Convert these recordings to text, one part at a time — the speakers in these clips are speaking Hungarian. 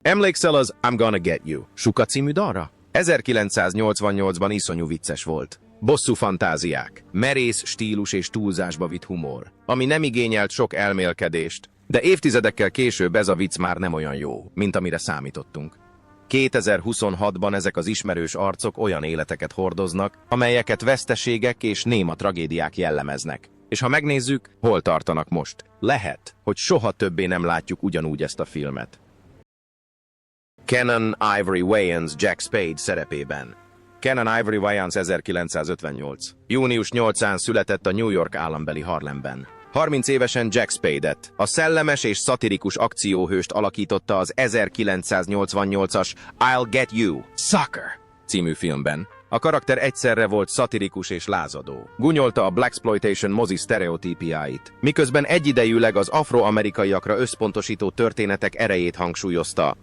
Emlékszel az I'm Gonna Get You Suka című dalra? 1988-ban iszonyú vicces volt. Bosszú fantáziák, merész stílus és túlzásba vitt humor, ami nem igényelt sok elmélkedést, de évtizedekkel később ez a vicc már nem olyan jó, mint amire számítottunk. 2026-ban ezek az ismerős arcok olyan életeket hordoznak, amelyeket veszteségek és néma tragédiák jellemeznek. És ha megnézzük, hol tartanak most, lehet, hogy soha többé nem látjuk ugyanúgy ezt a filmet. Kenan Ivory Wayans Jack Spade szerepében. Kenan Ivory Wayans 1958. Június 8-án született a New York állambeli Harlemben. 30 évesen Jack Spade-et, a szellemes és szatirikus akcióhőst alakította az 1988-as I'll Get You, Sucker című filmben. A karakter egyszerre volt szatirikus és lázadó. Gúnyolta a blaxploitation mozi sztereotípiáit, miközben egyidejűleg az afroamerikaiakra összpontosító történetek erejét hangsúlyozta.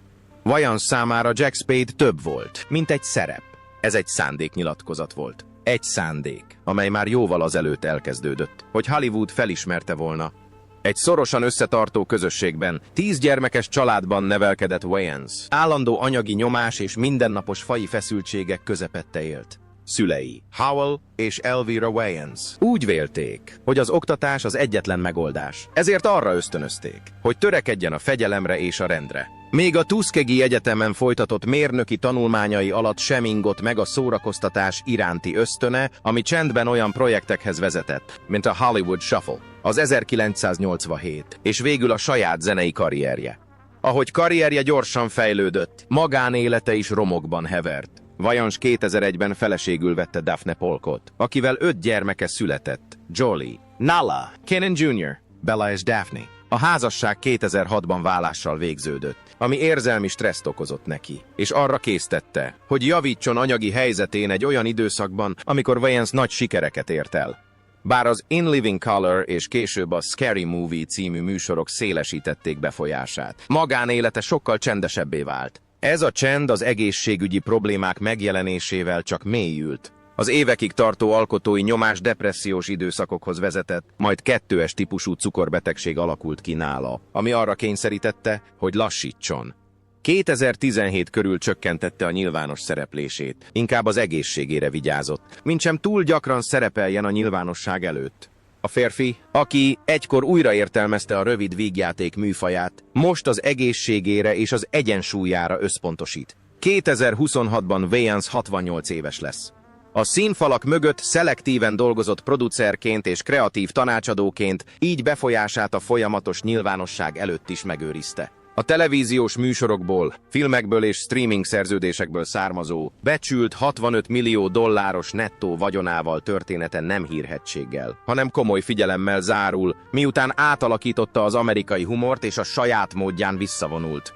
Wayans számára Jack Spade több volt, mint egy szerep. Ez egy szándéknyilatkozat volt. Egy szándék, amely már jóval azelőtt elkezdődött, hogy Hollywood felismerte volna. Egy szorosan összetartó közösségben, 10 gyermekes családban nevelkedett Wayans. Állandó anyagi nyomás és mindennapos faji feszültségek közepette élt. Szülei, Howell és Elvira Wayans úgy vélték, hogy az oktatás az egyetlen megoldás. Ezért arra ösztönözték, hogy törekedjen a fegyelemre és a rendre. Még a Tuskegee Egyetemen folytatott mérnöki tanulmányai alatt sem ingott meg a szórakoztatás iránti ösztöne, ami csendben olyan projektekhez vezetett, mint a Hollywood Shuffle, az 1987, és végül a saját zenei karrierje. Ahogy karrierje gyorsan fejlődött, magánélete is romokban hevert. Wayans 2001-ben feleségül vette Daphne Polkot, akivel 5 gyermeke született: Jolie, Nala, Kenan Jr., Bella és Daphne. A házasság 2006-ban válással végződött, ami érzelmi stresszt okozott neki, és arra késztette, hogy javítson anyagi helyzetén egy olyan időszakban, amikor Wayans nagy sikereket ért el. Bár az In Living Color és később a Scary Movie című műsorok szélesítették befolyását, magánélete sokkal csendesebbé vált. Ez a csend az egészségügyi problémák megjelenésével csak mélyült. Az évekig tartó alkotói nyomás depressziós időszakokhoz vezetett, majd 2-es típusú cukorbetegség alakult ki nála, ami arra kényszerítette, hogy lassítson. 2017 körül csökkentette a nyilvános szereplését, inkább az egészségére vigyázott, mintsem túl gyakran szerepeljen a nyilvánosság előtt. A férfi, aki egykor újraértelmezte a rövid vígjáték műfaját, most az egészségére és az egyensúlyára összpontosít. 2026-ban Wayans 68 éves lesz. A színfalak mögött szelektíven dolgozott producerként és kreatív tanácsadóként, így befolyását a folyamatos nyilvánosság előtt is megőrizte. A televíziós műsorokból, filmekből és streaming szerződésekből származó, becsült $65 millió nettó vagyonával története nem hírhedtséggel, hanem komoly figyelemmel zárul, miután átalakította az amerikai humort és a saját módján visszavonult.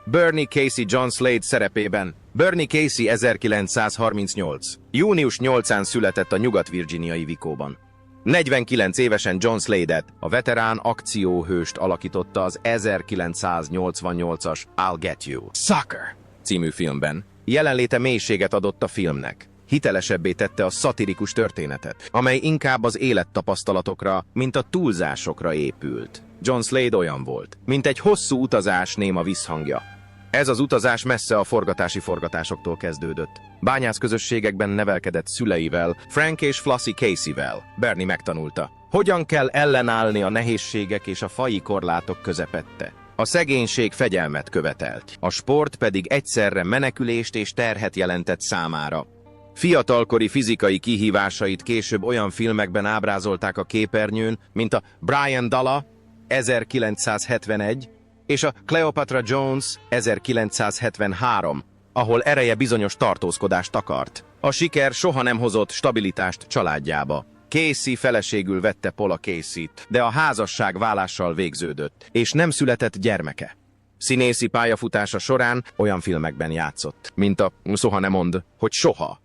Bernie Casey John Slade szerepében. Bernie Casey 1938. Június 8-án született a nyugat-virginiai Vicóban. 49 évesen John Slade-et, a veterán akcióhőst alakította az 1988-as I'll Get You, Sucker című filmben. Jelenléte mélységet adott a filmnek. Hitelesebbé tette a szatirikus történetet, amely inkább az élettapasztalatokra, mint a túlzásokra épült. John Slade olyan volt, mint egy hosszú utazás néma visszhangja. Ez az utazás messze a forgatásoktól kezdődött. Bányász közösségekben nevelkedett szüleivel, Frank és Flossie Casey-vel. Bernie megtanulta, hogyan kell ellenállni a nehézségek és a faji korlátok közepette. A szegénység fegyelmet követelt, a sport pedig egyszerre menekülést és terhet jelentett számára. Fiatalkori fizikai kihívásait később olyan filmekben ábrázolták a képernyőn, mint a Brian Dalla 1971 és a Cleopatra Jones 1973, ahol ereje bizonyos tartózkodást akart. A siker soha nem hozott stabilitást családjába. Casey feleségül vette Paula Casey-t, de a házasság válással végződött, és nem született gyermeke. Színészi pályafutása során olyan filmekben játszott, mint a Soha ne mondd, hogy soha,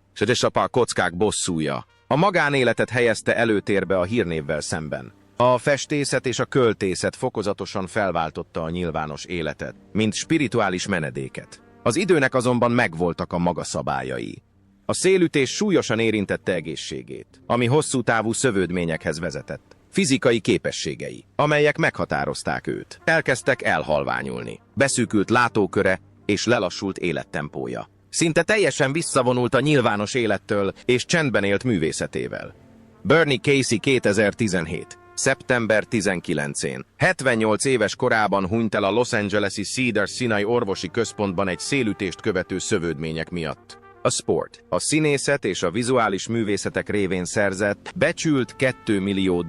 a kockák bosszúja. A magánéletet helyezte előtérbe a hírnévvel szemben. A festészet és a költészet fokozatosan felváltotta a nyilvános életet, mint spirituális menedéket. Az időnek azonban megvoltak a maga szabályai. A szélütés súlyosan érintette egészségét, ami hosszú távú szövődményekhez vezetett. fizikai képességei, amelyek meghatározták őt. Elkezdtek elhalványulni. Beszűkült látóköre és lelassult élettempója. Szinte teljesen visszavonult a nyilvános élettől és csendben élt művészetével. Bernie Casey 2017. szeptember 19-én. 78 éves korában hunyt el a Los Angeles-i Cedars-Sinai orvosi központban egy szélütést követő szövődmények miatt. A sport, a színészet és a vizuális művészetek révén szerzett, becsült $2 millió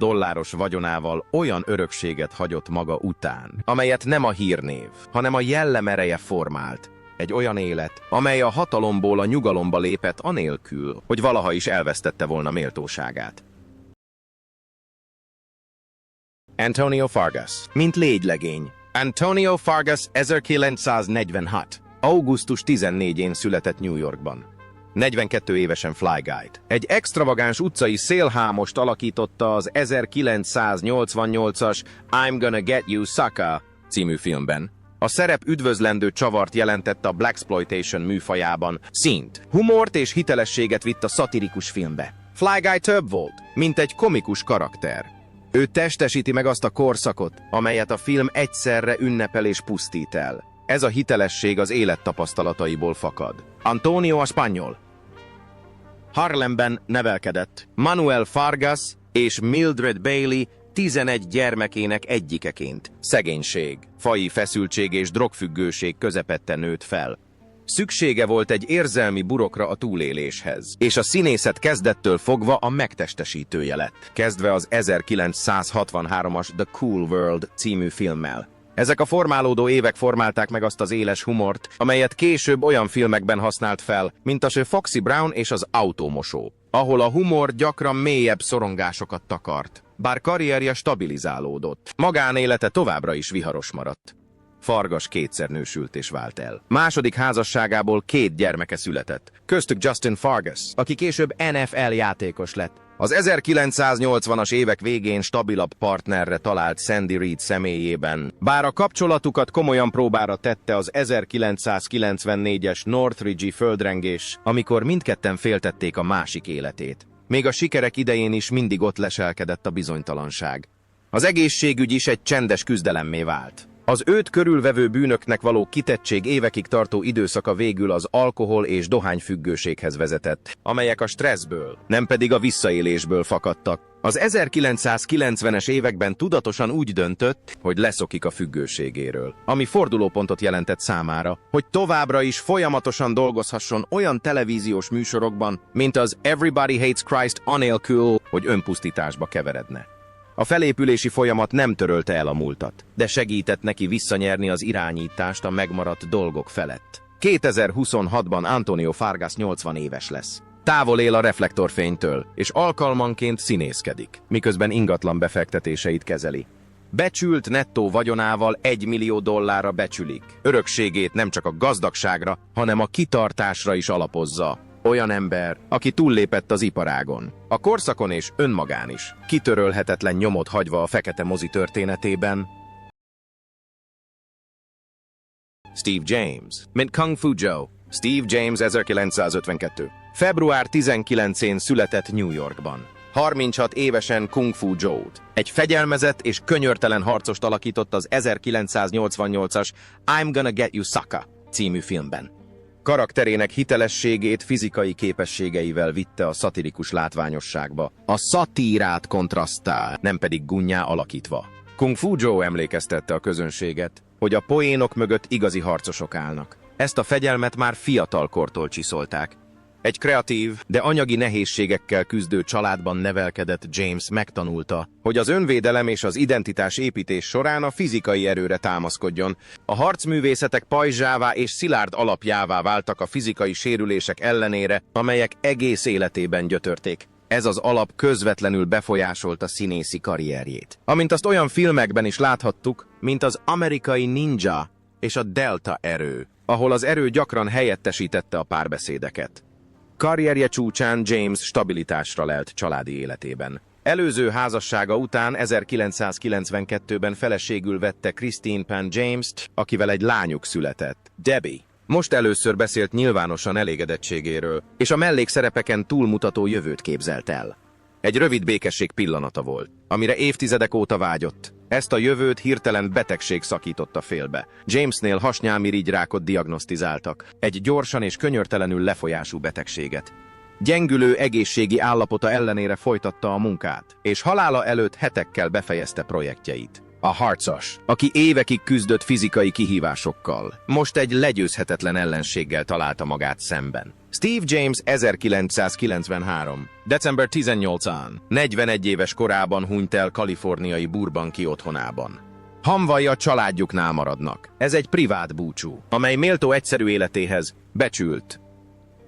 vagyonával olyan örökséget hagyott maga után, amelyet nem a hírnév, hanem a jellem ereje formált. Egy olyan élet, amely a hatalomból a nyugalomba lépett anélkül, hogy valaha is elvesztette volna méltóságát. Antonio Fargas, mint légylegény. Antonio Fargas 1946. augusztus 14-én született New Yorkban. 42 évesen Fly Guide. Egy extravagáns utcai szélhámost alakította az 1988-as I'm Gonna Get You Sucker című filmben. A szerep üdvözlendő csavart jelentett a blaxploitation műfajában, színt, humort és hitelességet vitt a szatirikus filmbe. Fly Guy több volt, mint egy komikus karakter. Ő testesíti meg azt a korszakot, amelyet a film egyszerre ünnepel és pusztít el. Ez a hitelesség az élettapasztalataiból fakad. Antonio a spanyol. Harlemben nevelkedett. Manuel Fargas és Mildred Bailey 11 gyermekének egyikeként. Szegénység, faji feszültség és drogfüggőség közepette nőtt fel. Szüksége volt egy érzelmi burokra a túléléshez, és a színészet kezdettől fogva a megtestesítője lett, kezdve az 1963-as The Cool World című filmmel. Ezek a formálódó évek formálták meg azt az éles humort, amelyet később olyan filmekben használt fel, mint a Foxy Brown és az Autómosó, ahol a humor gyakran mélyebb szorongásokat takart. Bár karrierje stabilizálódott, magánélete továbbra is viharos maradt. Fargas kétszer nősült és vált el. Második házasságából 2 gyermeke született, köztük Justin Fargas, aki később NFL játékos lett. Az 1980-as évek végén stabilabb partnerre talált Sandy Reid személyében, bár a kapcsolatukat komolyan próbára tette az 1994-es Northridge-i földrengés, amikor mindketten féltették a másik életét. Még a sikerek idején is mindig ott leselkedett a bizonytalanság. Az egészségügy is egy csendes küzdelemmé vált. Az őt körülvevő bűnöknek való kitettség évekig tartó időszaka végül az alkohol- és dohányfüggőséghez vezetett, amelyek a stresszből, nem pedig a visszaélésből fakadtak. Az 1990-es években tudatosan úgy döntött, hogy leszokik a függőségéről, ami fordulópontot jelentett számára, hogy továbbra is folyamatosan dolgozhasson olyan televíziós műsorokban, mint az Everybody Hates Christ anélkül, hogy önpusztításba keveredne. A felépülési folyamat nem törölte el a múltat, de segített neki visszanyerni az irányítást a megmaradt dolgok felett. 2026-ban Antonio Fargas 80 éves lesz. Távol él a reflektorfénytől, és alkalmanként színészkedik, miközben ingatlan befektetéseit kezeli. Becsült nettó vagyonával $1 millió becsülik. Örökségét nem csak a gazdagságra, hanem a kitartásra is alapozza. Olyan ember, aki túllépett az iparágon, a korszakon és önmagán is, kitörölhetetlen nyomot hagyva a fekete mozi történetében. Steve James, mint Kung Fu Joe. Steve James 1952. Február 19-én született New Yorkban. 36 évesen Kung Fu Joe-t. Egy fegyelmezett és könyörtelen harcost alakított az 1988-as I'm Gonna Get You Sucker című filmben. Karakterének hitelességét fizikai képességeivel vitte a szatirikus látványosságba, a szatírát kontrasztál, nem pedig gunnyá alakítva. Kung Fu Joe emlékeztette a közönséget, hogy a poénok mögött igazi harcosok állnak. Ezt a fegyelmet már fiatalkortól csiszolták. Egy kreatív, de anyagi nehézségekkel küzdő családban nevelkedett James megtanulta, hogy az önvédelem és az identitás építés során a fizikai erőre támaszkodjon. A harcművészetek pajzsává és szilárd alapjává váltak a fizikai sérülések ellenére, amelyek egész életében gyötörték. Ez az alap közvetlenül befolyásolta színészi karrierjét. Amint azt olyan filmekben is láthattuk, mint az Amerikai Ninja és a Delta erő, ahol az erő gyakran helyettesítette a párbeszédeket. Karrierje csúcsán James stabilitásra lelt családi életében. Előző házassága után 1992-ben feleségül vette Christine Pan James-t, akivel egy lányuk született, Debbie. Most először beszélt nyilvánosan elégedettségéről, és a mellékszerepeken túlmutató jövőt képzelt el. Egy rövid békesség pillanata volt, amire évtizedek óta vágyott. Ezt a jövőt hirtelen betegség szakította félbe. Jamesnél hasnyálmirigyrákot diagnosztizáltak, egy gyorsan és könyörtelenül lefolyású betegséget. Gyengülő egészségi állapota ellenére folytatta a munkát, és halála előtt hetekkel befejezte projektjeit. A harcos, aki évekig küzdött fizikai kihívásokkal, most egy legyőzhetetlen ellenséggel találta magát szemben. Steve James 1993. december 18-án, 41 éves korában hunyt el kaliforniai Burbanki otthonában. Hamvai a családjuknál maradnak. Ez egy privát búcsú, amely méltó egyszerű életéhez becsült.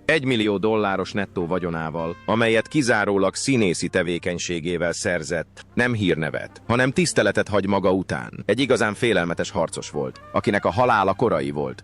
$1 millió nettó vagyonával, amelyet kizárólag színészi tevékenységével szerzett, nem hírnevet, hanem tiszteletet hagy maga után. Egy igazán félelmetes harcos volt, akinek a halála korai volt.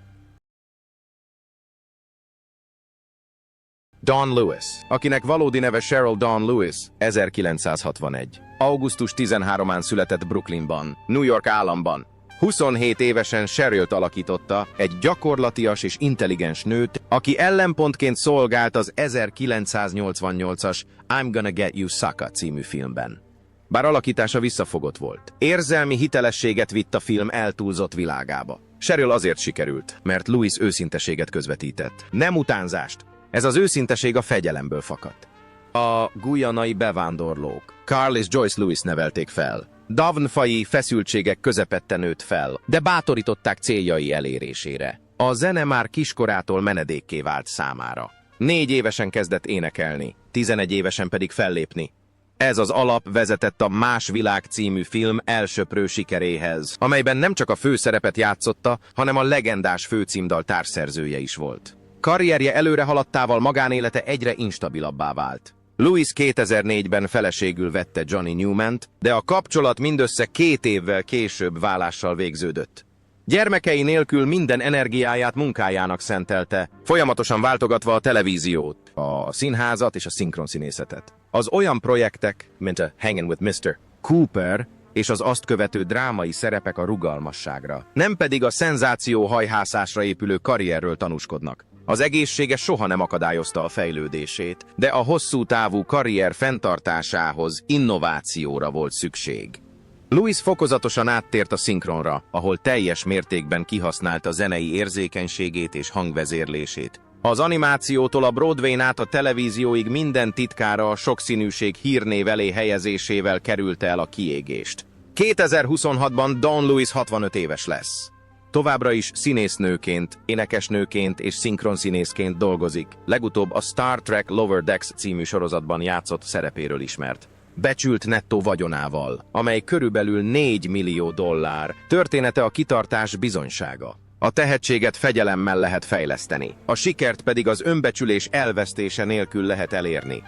Don Lewis, akinek valódi neve Cheryl Dawn Lewis, 1961. Augusztus 13-án született Brooklynban, New York államban. 27 évesen Cherylt alakította, egy gyakorlatias és intelligens nőt, aki ellenpontként szolgált az 1988-as I'm Gonna Get You Sucker című filmben. Bár alakítása visszafogott volt, érzelmi hitelességet vitt a film eltúlzott világába. Cheryl azért sikerült, mert Lewis őszinteséget közvetített, nem utánzást. Ez az őszinteség a fegyelemből fakadt. A guyanai bevándorlók Carl és Joyce Lewis nevelték fel. Davn-faji feszültségek közepette nőtt fel, de bátorították céljai elérésére. A zene már kiskorától menedékké vált számára. 4 évesen kezdett énekelni, 11 évesen pedig fellépni. Ez az alap vezetett a Más világ című film elsöprő sikeréhez, amelyben nem csak a főszerepet játszotta, hanem a legendás főcímdal társszerzője is volt. Karrierje előre haladtával magánélete egyre instabilabbá vált. Lewis 2004-ben feleségül vette Johnny Newmant, de a kapcsolat mindössze 2 évvel később válással végződött. Gyermekei nélkül minden energiáját munkájának szentelte, folyamatosan váltogatva a televíziót, a színházat és a szinkronszínészetet. Az olyan projektek, mint a Hangin' with Mr. Cooper és az azt követő drámai szerepek a rugalmasságra, nem pedig a szenzáció hajhászásra épülő karrierről tanúskodnak. Az egészsége soha nem akadályozta a fejlődését, de a hosszú távú karrier fenntartásához innovációra volt szükség. Lewis fokozatosan áttért a szinkronra, ahol teljes mértékben kihasználta zenei érzékenységét és hangvezérlését. Az animációtól a Broadwayn át a televízióig minden titkára a sokszínűség hírnév elé helyezésével kerülte el a kiégést. 2026-ban Dawn Lewis 65 éves lesz. Továbbra is színésznőként, énekesnőként és szinkronszínészként dolgozik, legutóbb a Star Trek Lower Decks című sorozatban játszott szerepéről ismert. Becsült nettó vagyonával, amely körülbelül $4 millió, története a kitartás bizonysága. A tehetséget fegyelemmel lehet fejleszteni, a sikert pedig az önbecsülés elvesztése nélkül lehet elérni.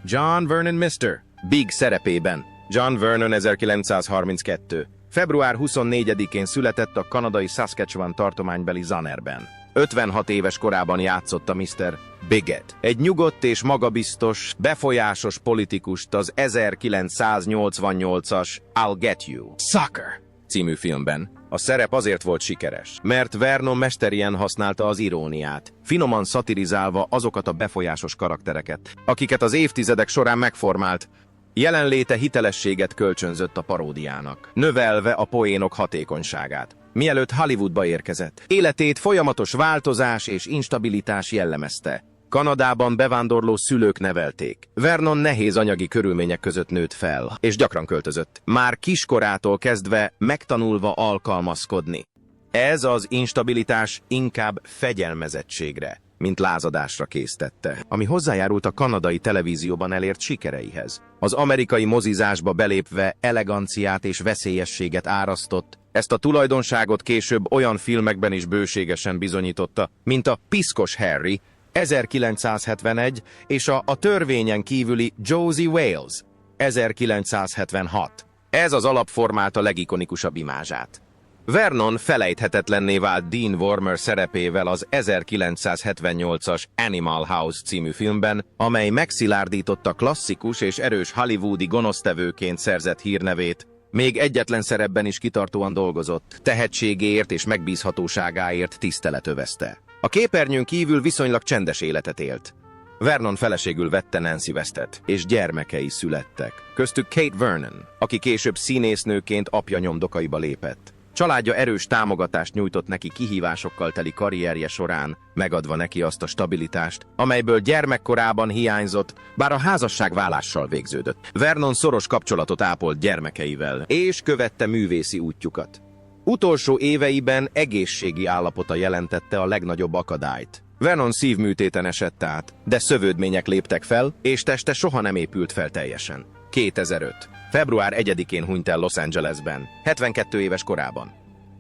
John Vernon Mr. Big szerepében. John Vernon 1932. Február 24-én született a kanadai Saskatchewan tartománybeli Zannerben. 56 éves korában játszotta Mr. Bigot, egy nyugodt és magabiztos, befolyásos politikust az 1988-as I'll Get You Sucker című filmben. A szerep azért volt sikeres, mert Vernon mesterien használta az iróniát, finoman szatirizálva azokat a befolyásos karaktereket, akiket az évtizedek során megformált. Jelenléte hitelességet kölcsönzött a paródiának, növelve a poénok hatékonyságát. Mielőtt Hollywoodba érkezett, életét folyamatos változás és instabilitás jellemezte. Kanadában bevándorló szülők nevelték. Vernon nehéz anyagi körülmények között nőtt fel, és gyakran költözött. Már kiskorától kezdve megtanulva alkalmazkodni. Ez az instabilitás inkább fegyelmezettségre, mint lázadásra késztette, ami hozzájárult a kanadai televízióban elért sikereihez. Az amerikai mozizásba belépve eleganciát és veszélyességet árasztott, ezt a tulajdonságot később olyan filmekben is bőségesen bizonyította, mint a Piszkos Harry, 1971, és a törvényen kívüli Josie Wales, 1976. Ez az alap formálta legikonikusabb imázsát. Vernon felejthetetlenné vált Dean Wormer szerepével az 1978-as Animal House című filmben, amely megszilárdította klasszikus és erős hollywoodi gonosztevőként szerzett hírnevét. Még egyetlen szerepben is kitartóan dolgozott, tehetségéért és megbízhatóságáért tisztelet övezte. A képernyőn kívül viszonylag csendes életet élt. Vernon feleségül vette Nancy Westet, és gyermekei születtek. Köztük Kate Vernon, aki később színésznőként apja nyomdokaiba lépett. Családja erős támogatást nyújtott neki kihívásokkal teli karrierje során, megadva neki azt a stabilitást, amelyből gyermekkorában hiányzott, bár a házasság válással végződött. Vernon szoros kapcsolatot ápolt gyermekeivel, és követte művészi útjukat. Utolsó éveiben egészségi állapota jelentette a legnagyobb akadályt. Vernon szívműtéten esett át, de szövődmények léptek fel, és teste soha nem épült fel teljesen. 2005. Február 1-én hunyt el Los Angelesben, 72 éves korában.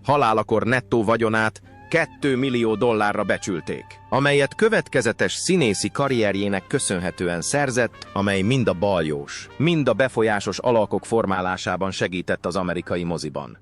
Halálakor nettó vagyonát $2 millió becsülték, amelyet következetes színészi karrierjének köszönhetően szerzett, amely mind a baljós, mind a befolyásos alakok formálásában segített az amerikai moziban.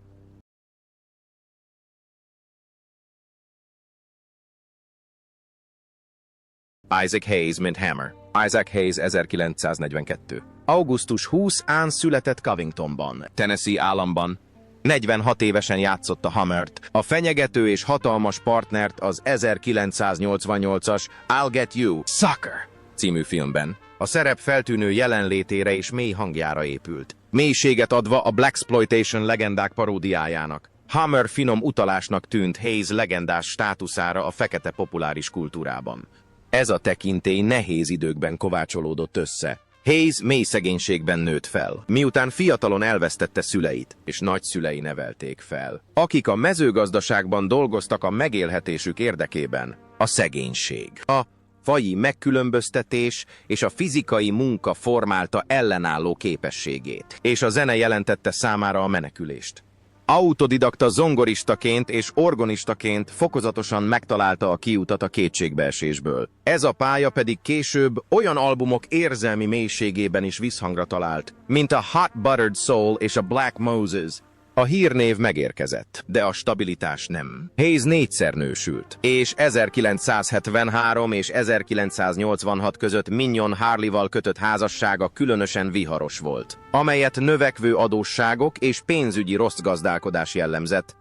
Isaac Hayes, mint Hammer. Isaac Hayes 1942. Augusztus 20-án született Covingtonban, Tennessee államban. 46 évesen játszotta Hammert, a fenyegető és hatalmas partnert az 1988-as I'll Get You, Sucker című filmben. A szerep feltűnő jelenlétére és mély hangjára épült, mélységet adva a Blaxploitation legendák paródiájának. Hammer finom utalásnak tűnt Hayes legendás státuszára a fekete populáris kultúrában. Ez a tekintély nehéz időkben kovácsolódott össze. Hayes mély szegénységben nőtt fel, miután fiatalon elvesztette szüleit, és nagyszülei nevelték fel, akik a mezőgazdaságban dolgoztak a megélhetésük érdekében. A szegénység, a faji megkülönböztetés és a fizikai munka formálta ellenálló képességét, és a zene jelentette számára a menekülést. Autodidakta zongoristaként és organistaként fokozatosan megtalálta a kiutat a kétségbeesésből. Ez a pálya pedig később olyan albumok érzelmi mélységében is visszhangra talált, mint a Hot Buttered Soul és a Black Moses. A hírnév megérkezett, de a stabilitás nem. Hayes 4-szer nősült, és 1973 és 1986 között Mignon Harley-val kötött házassága különösen viharos volt, amelyet növekvő adósságok és pénzügyi rossz gazdálkodás jellemzett.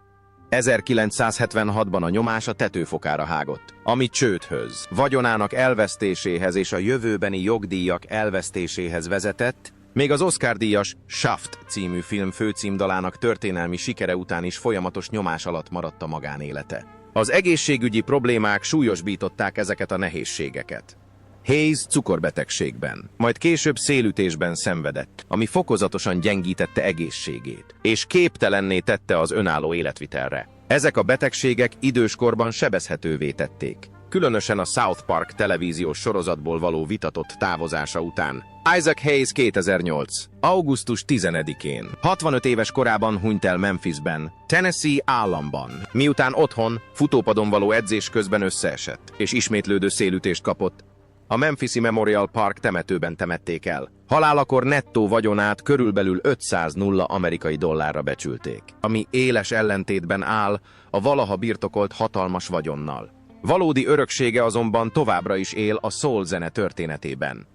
1976-ban a nyomás a tetőfokára hágott, ami csődhöz, vagyonának elvesztéséhez és a jövőbeni jogdíjak elvesztéséhez vezetett. Még az Oscar-díjas Shaft című film főcímdalának történelmi sikere után is folyamatos nyomás alatt maradt a magánélete. Az egészségügyi problémák súlyosbították ezeket a nehézségeket. Hayes cukorbetegségben, majd később szélütésben szenvedett, ami fokozatosan gyengítette egészségét, és képtelenné tette az önálló életvitelre. Ezek a betegségek időskorban sebezhetővé tették, különösen a South Park televíziós sorozatból való vitatott távozása után. Isaac Hayes 2008. augusztus 10-én, 65 éves korában hunyt el Memphisben, Tennessee államban, miután otthon, futópadon való edzés közben összeesett, és ismétlődő szélütést kapott. A Memphisi Memorial Park temetőben temették el. Halálakor nettó vagyonát körülbelül $500 amerikai becsülték, ami éles ellentétben áll a valaha birtokolt hatalmas vagyonnal. Valódi öröksége azonban továbbra is él a soul zene történetében.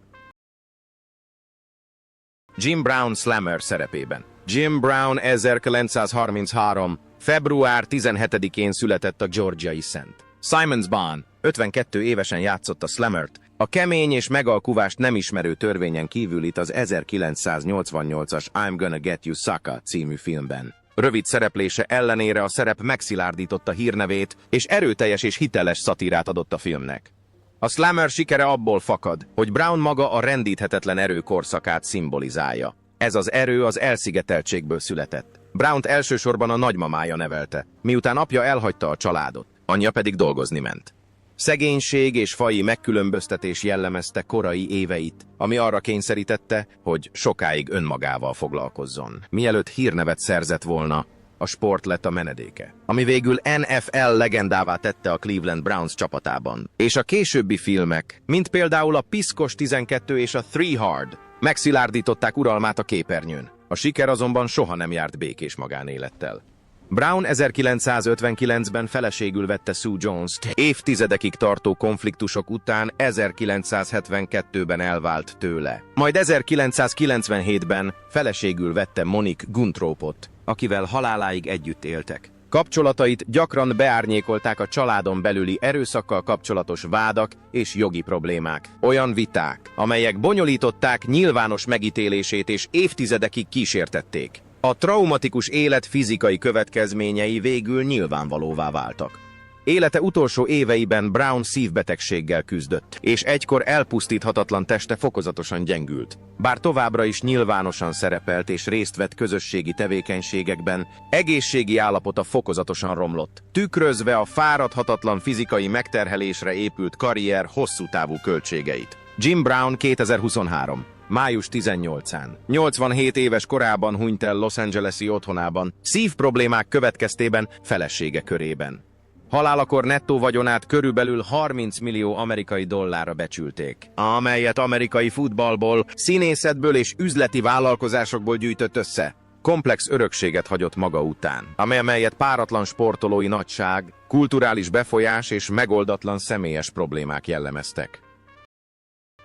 Jim Brown Slammer szerepében. Jim Brown 1933. február 17-én született a georgiai Szent Simonsban. 52 évesen játszotta Slammert, a kemény és megalkuvást nem ismerő törvényen kívül itt az 1988-as I'm Gonna Get You Sucker című filmben. Rövid szereplése ellenére a szerep megszilárdította hírnevét, és erőteljes és hiteles szatírát adott a filmnek. A Slammer sikere abból fakad, hogy Brown maga a rendíthetetlen erő korszakát szimbolizálja. Ez az erő az elszigeteltségből született. Brownt elsősorban a nagymamája nevelte, miután apja elhagyta a családot, anyja pedig dolgozni ment. Szegénység és faji megkülönböztetés jellemezte korai éveit, ami arra kényszerítette, hogy sokáig önmagával foglalkozzon. Mielőtt hírnevet szerzett volna, a sport lett a menedéke, ami végül NFL legendává tette a Cleveland Browns csapatában. És a későbbi filmek, mint például a Piszkos 12 és a Three Hard, megszilárdították uralmát a képernyőn. A siker azonban soha nem járt békés magánélettel. Brown 1959-ben feleségül vette Sue Jones-t. Évtizedekig tartó konfliktusok után 1972-ben elvált tőle. Majd 1997-ben feleségül vette Monique Gunthropot, akivel haláláig együtt éltek. Kapcsolatait gyakran beárnyékolták a családon belüli erőszakkal kapcsolatos vádak és jogi problémák. Olyan viták, amelyek bonyolították nyilvános megítélését és évtizedekig kísértették. A traumatikus élet fizikai következményei végül nyilvánvalóvá váltak. Élete utolsó éveiben Brown szívbetegséggel küzdött, és egykor elpusztíthatatlan teste fokozatosan gyengült. Bár továbbra is nyilvánosan szerepelt és részt vett közösségi tevékenységekben, egészségi állapota fokozatosan romlott, tükrözve a fáradhatatlan fizikai megterhelésre épült karrier hosszú távú költségeit. Jim Brown 2023. május 18-án. 87 éves korában hunyt el Los Angeles-i otthonában, szívproblémák következtében felesége körében. Halálakor nettó vagyonát körülbelül 30 millió amerikai dollárra becsülték, amelyet amerikai futballból, színészetből és üzleti vállalkozásokból gyűjtött össze. Komplex örökséget hagyott maga után, amelyet páratlan sportolói nagyság, kulturális befolyás és megoldatlan személyes problémák jellemeztek.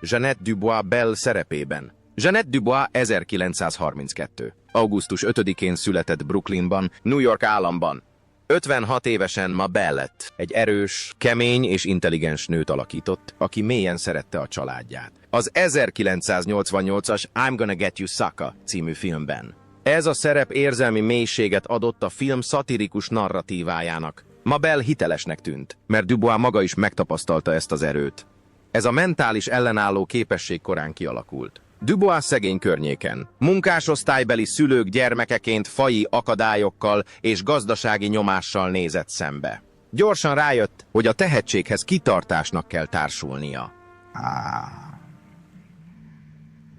Jeanette Dubois Bell szerepében. Jeanette Dubois 1932. augusztus 5-én született Brooklynban, New York államban. 56 évesen ma Bellett egy erős, kemény és intelligens nőt alakított, aki mélyen szerette a családját. Az 1988-as I'm Gonna Get You Sucker című filmben. Ez a szerep érzelmi mélységet adott a film szatirikus narratívájának. Ma Bell hitelesnek tűnt, mert Dubois maga is megtapasztalta ezt az erőt. Ez a mentális ellenálló képesség korán kialakult. Dubois szegény környéken, munkásosztálybeli szülők gyermekeként faji akadályokkal és gazdasági nyomással nézett szembe. Gyorsan rájött, hogy a tehetséghez kitartásnak kell társulnia.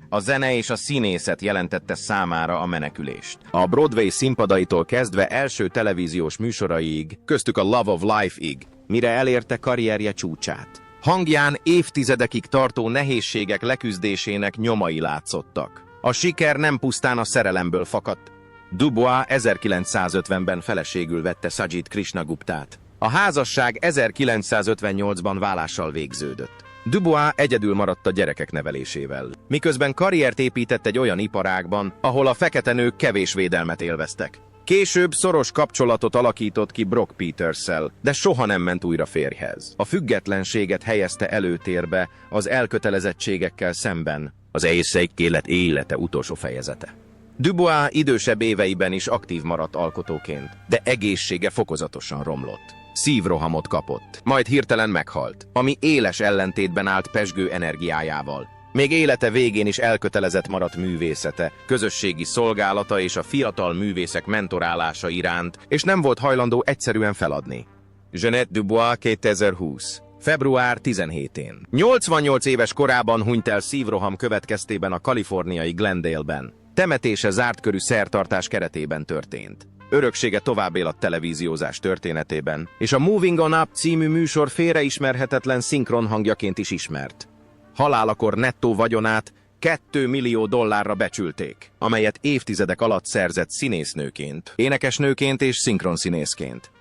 A zene és a színészet jelentette számára a menekülést. A Broadway színpadaitól kezdve első televíziós műsoraiig, köztük a Love of Life-ig, mire elérte karrierje csúcsát. Hangján évtizedekig tartó nehézségek leküzdésének nyomai látszottak. A siker nem pusztán a szerelemből fakadt. Dubois 1950-ben feleségül vette Sajid Krishnaguptát. A házasság 1958-ban válással végződött. Dubois egyedül maradt a gyerekek nevelésével, miközben karriert épített egy olyan iparágban, ahol a fekete nők kevés védelmet élveztek. Később szoros kapcsolatot alakított ki Brock Peters-szel, de soha nem ment újra férjhez. A függetlenséget helyezte előtérbe az elkötelezettségekkel szemben, az élet élete utolsó fejezete. Dubois idősebb éveiben is aktív maradt alkotóként, de egészsége fokozatosan romlott. Szívrohamot kapott, majd hirtelen meghalt, ami éles ellentétben állt pezsgő energiájával. Még élete végén is elkötelezett maradt művészete, közösségi szolgálata és a fiatal művészek mentorálása iránt, és nem volt hajlandó egyszerűen feladni. Jeanette Dubois 2020. február 17-én. 88 éves korában hunyt el szívroham következtében a kaliforniai Glendale-ben. Temetése zárt körű szertartás keretében történt. Öröksége tovább él a televíziózás történetében, és a Moving On Up című műsor félreismerhetetlen szinkronhangjaként is ismert. Halálakor nettó vagyonát $2 millió becsülték, amelyet évtizedek alatt szerzett színésznőként, énekesnőként és szinkronszínészként.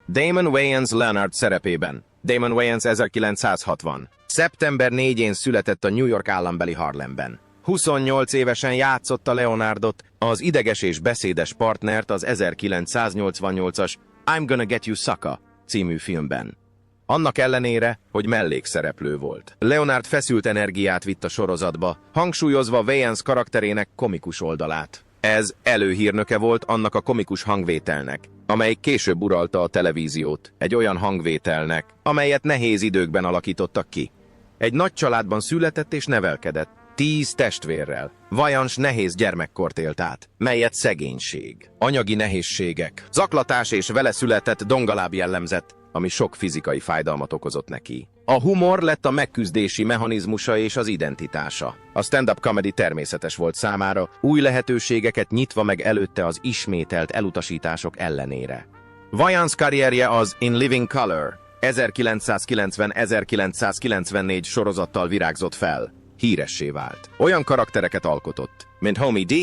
Damon Wayans Leonard szerepében. Damon Wayans 1960. szeptember 4-én született a New York állambeli Harlemben. 28 évesen játszotta Leonardot, az ideges és beszédes partnert az 1988-as I'm Gonna Get You Sucker című filmben. Annak ellenére, hogy mellékszereplő volt. Leonard feszült energiát vitt a sorozatba, hangsúlyozva Wayans karakterének komikus oldalát. Ez előhírnöke volt annak a komikus hangvételnek, amely később uralta a televíziót, egy olyan hangvételnek, amelyet nehéz időkben alakítottak ki. Egy nagy családban született és nevelkedett, 10 testvérrel. Vajans nehéz gyermekkort élt át, melyet szegénység, anyagi nehézségek, zaklatás és vele született dongaláb jellemzett, ami sok fizikai fájdalmat okozott neki. A humor lett a megküzdési mechanizmusa és az identitása. A stand-up comedy természetes volt számára, új lehetőségeket nyitva meg előtte az ismételt elutasítások ellenére. Vajans karrierje az In Living Color 1990-1994 sorozattal virágzott fel. Híressé vált. Olyan karaktereket alkotott, mint Homie D,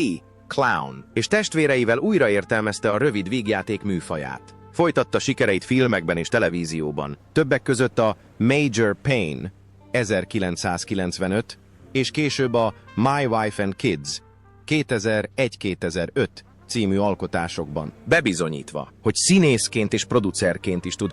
clown, és testvéreivel újraértelmezte a rövid vígjáték műfaját. Folytatta sikereit filmekben és televízióban, többek között a Major Payne 1995, és később a My Wife and Kids 2001-2005 című alkotásokban, bebizonyítva, hogy színészként és producerként is tud.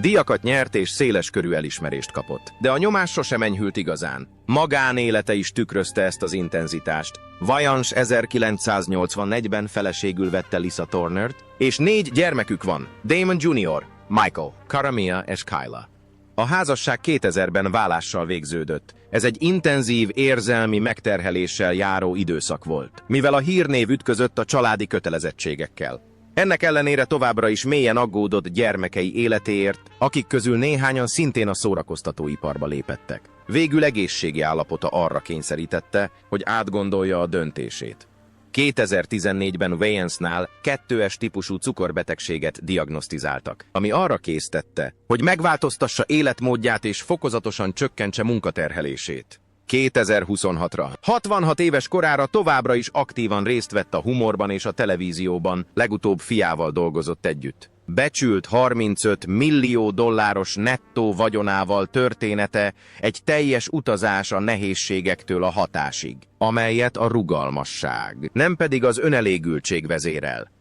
Díjakat nyert és széleskörű elismerést kapott. De a nyomás sosem enyhült igazán. Magánélete is tükrözte ezt az intenzitást. Vajans 1984-ben feleségül vette Lisa Turnert, és 4 gyermekük van, Damon Jr., Michael, Karamia és Kyla. A házasság 2000-ben válással végződött. Ez egy intenzív, érzelmi megterheléssel járó időszak volt, mivel a hírnév ütközött a családi kötelezettségekkel. Ennek ellenére továbbra is mélyen aggódott gyermekei életéért, akik közül néhányan szintén a szórakoztatóiparba lépettek. Végül egészségi állapota arra kényszerítette, hogy átgondolja a döntését. 2014-ben Wayans-nál 2-es típusú cukorbetegséget diagnosztizáltak, ami arra késztette, hogy megváltoztassa életmódját és fokozatosan csökkentse munkaterhelését. 2026-ra. 66 éves korára továbbra is aktívan részt vett a humorban és a televízióban, legutóbb fiával dolgozott együtt. Becsült 35 millió dolláros nettó vagyonával története egy teljes utazás a nehézségektől a hatásig, amelyet a rugalmasság, nem pedig az önelégültség vezérel.